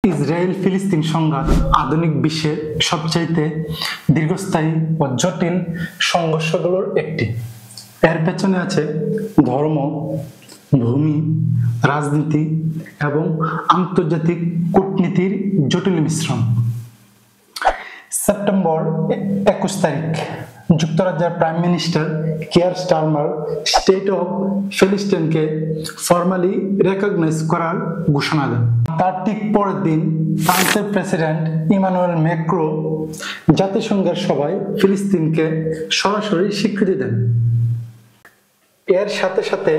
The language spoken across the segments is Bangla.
ইসরায়েল ফিলিস্তিন সংঘাত আধুনিক বিশ্বের সবচাইতে দীর্ঘস্থায়ী ও জটিল সংঘর্ষগুলোর একটি। এর পেছনে আছে ধর্ম, ভূমি, রাজনীতি এবং আন্তর্জাতিক কূটনীতির জটিল মিশ্রণ। সেপ্টেম্বর 21 তারিখ যুক্তরাজ্যের prime minister Keir Starmer state of ফিলিস্তিনকে ফর্মালি রেকগনাইজ করার ঘোষণা দেন। তার ঠিক পরের দিন ফ্রান্সের প্রেসিডেন্ট ইমানুয়েল ম্যাক্রো জাতিসংঘের সভায় ফিলিস্তিনকে সরাসরি স্বীকৃতি দেন। এর সাথে সাথে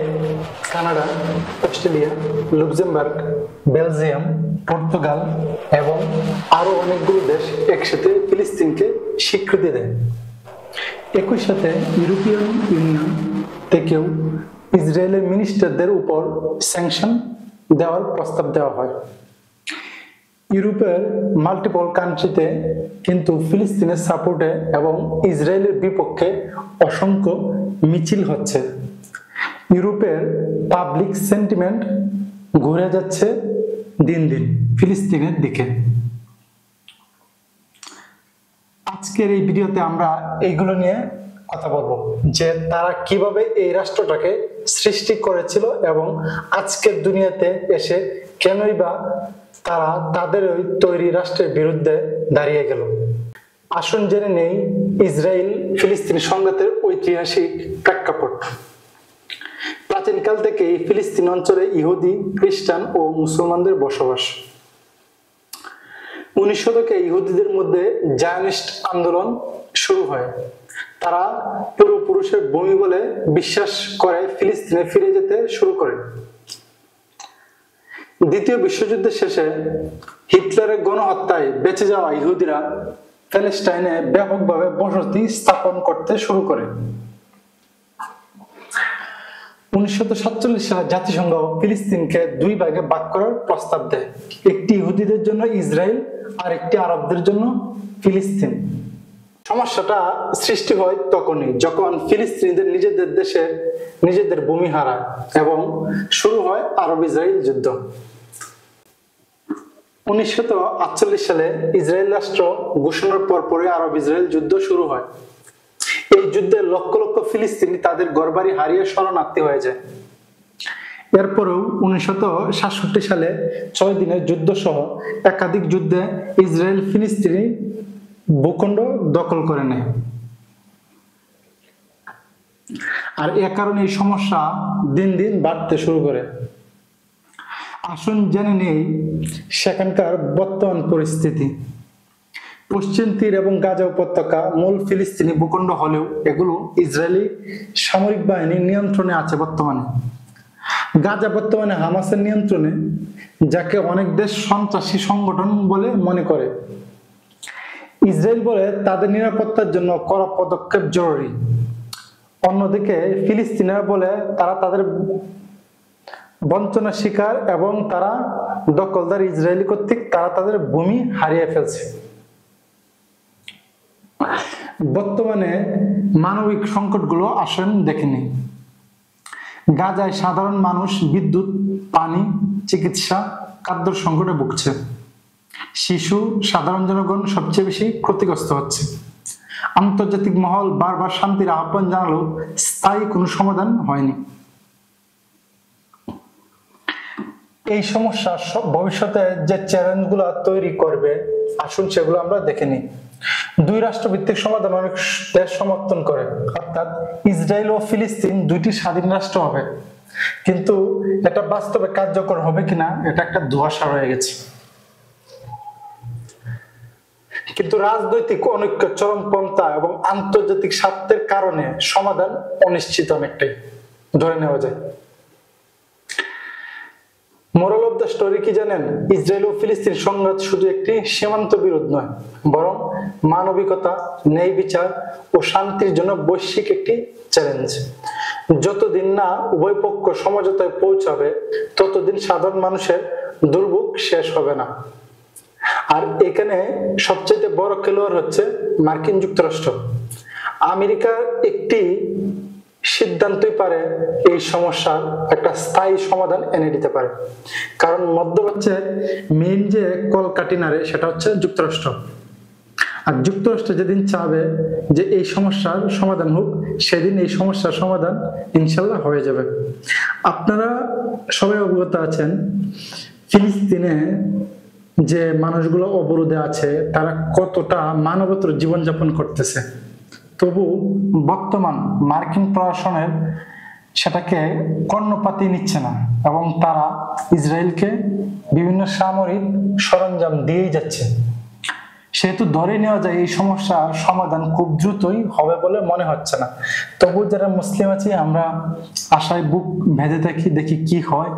Canada, Australia, Luxembourg, Belgium, Portugal এবং আরো অনেকগুলো দেশ একসাথে ফিলিস্তিনকে স্বীকৃতি দেয়। একই সাথে ইউরোপিয়ান ইউনিয়ন থেকেও ইসরায়েলের মিনিস্টারদের উপর স্যাংশন দেওয়ার প্রস্তাব দেওয়া হয়। ইউরোপের মাল্টিপল কান্ট্রিতে কিন্তু ফিলিস্তিনের সাপোর্টে এবং ইসরায়েলের বিপক্ষে অসংখ্য মিছিল হচ্ছে। ইউরোপের পাবলিক সেন্টিমেন্ট ঘুরে যাচ্ছে দিন দিন ফিলিস্তিনের দিকে। আজকের এই ভিডিওতে আমরা এইগুলো নিয়ে কথা বলবো, যে তারা কিভাবে এই রাষ্ট্রটাকে সৃষ্টি করেছিল এবং আজকের দুনিয়াতে এসে কেনই বা তারা তাদের ওই তৈরি রাষ্ট্রের বিরুদ্ধে দাঁড়িয়ে গেল। আসুন জেনে নেই ইসরায়েল ফিলিস্তিন সংঘাতের ঐতিহাসিক প্রেক্ষাপট। প্রাচীনকাল থেকে এই ফিলিস্তিন অঞ্চলে ইহুদি, খ্রিস্টান ও মুসলমানদের বসবাস। 19 শতকে ইহুদিদের মধ্যে জায়নিস্ট আন্দোলন শুরু হয়। তারা পূর্বপুরুষের ভূমি বলে বিশ্বাস করে ফিলিস্তিনে ফিরে যেতে শুরু করে। দ্বিতীয় বিশ্বযুদ্ধের শেষে হিটলারের গণহত্যায় বেঁচে যাওয়া ইহুদিরা প্যালেস্টাইনে ব্যাপকভাবে বসতি স্থাপন করতে শুরু করে। 1947 সালে জাতিসংঘ ফিলিস্তিনকে দুই ভাগে ভাগ করার প্রস্তাব দেয়, একটি ইহুদিদের জন্য ইসরায়েল আর একটি আরবদের জন্য ফিলিস্তিন। সমস্যাটা সৃষ্টি হয় তখনই যখন ফিলিস্তিনিদের নিজেদের দেশে নিজেদের ভূমি হারায় এবং শুরু হয় আরব ইসরায়েল যুদ্ধ। 1948 সালে ইসরায়েল রাষ্ট্র ঘোষণার পরপরই আরব ইসরায়েল যুদ্ধ শুরু হয়। এই যুদ্ধে লক্ষ লক্ষ ফিলিস্তিনি তাদের ঘরবাড়ি হারিয়ে শরণার্থী হয়ে যায়। এরপরেও 1967 সালে 6 দিনের যুদ্ধ সহ একাধিক যুদ্ধে ইসরায়েল ফিলিস্তিনি ভূখণ্ড দখল করে নেয়। আর এ কারণে এই সমস্যা দিন দিন বাড়তে শুরু করে। আসুন জেনে নেই সেখানকার বর্তমান পরিস্থিতি। পশ্চিম তীর এবং গাজা উপত্যকা মূল ফিলিস্তিনি ভূখণ্ড হলেও এগুলো ইসরায়েলি সামরিক বাহিনীর নিয়ন্ত্রণে আছে বর্তমানে। গাজা বর্তমানে হামাসের নিয়ন্ত্রণে, যাকে অনেক দেশ সন্ত্রাসী সংগঠন বলে মনে করে। ইসরায়েল বলে তাদের নিরাপত্তার জন্য কড়া পদক্ষেপ জরুরি। অন্যদিকে ফিলিস্তিনিরা বলে তারা তাদের বঞ্চনার শিকার এবং তারা দখলদার ইসরায়েলি কর্তৃক তারা তাদের ভূমি হারিয়ে ফেলছে। বর্তমানে মানবিক সংকটগুলো আসেন দেখেনি। গাজায় সাধারণ মানুষ বিদ্যুৎ, পানি, চিকিৎসা, খাদ্যর সংকটে ভুগছে। শিশু, সাধারণ জনগণ সবচেয়ে বেশি ক্ষতিগ্রস্ত হচ্ছে। আন্তর্জাতিক মহল বারবার শান্তির আহ্বান জানালেও স্থায়ী কোনো সমাধান হয়নি। এই সমস্যা ভবিষ্যতে যে চ্যালেঞ্জগুলো তৈরি করবে, আসুন সেগুলো আমরা দেখে নিই। দুই রাষ্ট্রভিত্তিক সমাধান অনেক দেশ সমর্থন করে, অর্থাৎ ইসরায়েল ও ফিলিস্তিন দুইটি স্বাধীন রাষ্ট্র হবে, কিন্তু এটা বাস্তবে কার্যকর হবে কিনা এটা একটা ধোঁয়াশা রয়ে গেছে। কিন্তু রাজনৈতিক অনৈক্য, চরমপন্থা এবং আন্তর্জাতিক স্বার্থের কারণে সমাধান অনিশ্চিত অনেকটাই ধরে নেওয়া যায়। মোরাল অফ দ্য স্টোরি কি জানেন? ইসরায়েল ও ফিলিস্তিন সংঘাত শুধু একটি সীমান্ত বিরোধ নয়, বরং মানবিকতা, ন্যায় বিচার ও শান্তির জন্য বৈশ্বিক একটি চ্যালেঞ্জ। যতদিন না উভয় পক্ষ সমঝোতায় পৌঁছাবে, ততদিন সাধারণ মানুষের দুর্ভোগ শেষ হবে না। আর এখানে সবচেয়ে বড় খেলোয়াড় হচ্ছে মার্কিন যুক্তরাষ্ট্র। আমেরিকার একটি সিদ্ধান্তই পারে এই সমস্যার একটা স্থায়ী সমাধান এনে দিতে পারে। কারণ মধ্যপ্রাচ্যের মেইন যে কলকাঠি নাড়ে সেটা হচ্ছে যুক্তরাষ্ট্র। আর যুক্তরাষ্ট্র যেদিন চাবে যে এই সমস্যার সমাধান হোক, সেদিন এই সমস্যার সমাধান ইনশাল্লাহ হয়ে যাবে। আপনারা সবাই অবগত আছেন ফিলিস্তিনে যে মানুষগুলো অবরোধে আছে তারা কতটা মানবতর জীবনযাপন করতেছে, তবু বর্তমান মার্কিন প্রশাসনের সেটাকে কর্ণপাতই নিচ্ছে না এবং তারা ইসরায়েলকে বিভিন্ন সামরিক সরঞ্জাম দিয়েই যাচ্ছে। সেহেতু ধরে নেওয়া যায় এই সমস্যার সমাধান খুব দ্রুতই হবে বলে মনে হচ্ছে না। তবু যারা মুসলিম আছি আমরা আশায় বুক ভেজে থাকি, দেখি কি হয়।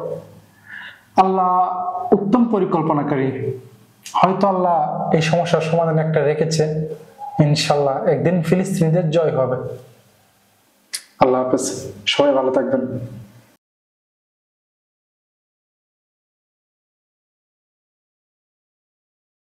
আল্লাহ উত্তম পরিকল্পনাকারী, হয়তো আল্লাহ এই সমস্যার সমাধান একটা রেখেছে। ইনশাল্লাহ একদিন ফিলিস্তিনিদের জয় হবে। আল্লাহ হাফেজ, সবাই ভালো থাকবেন।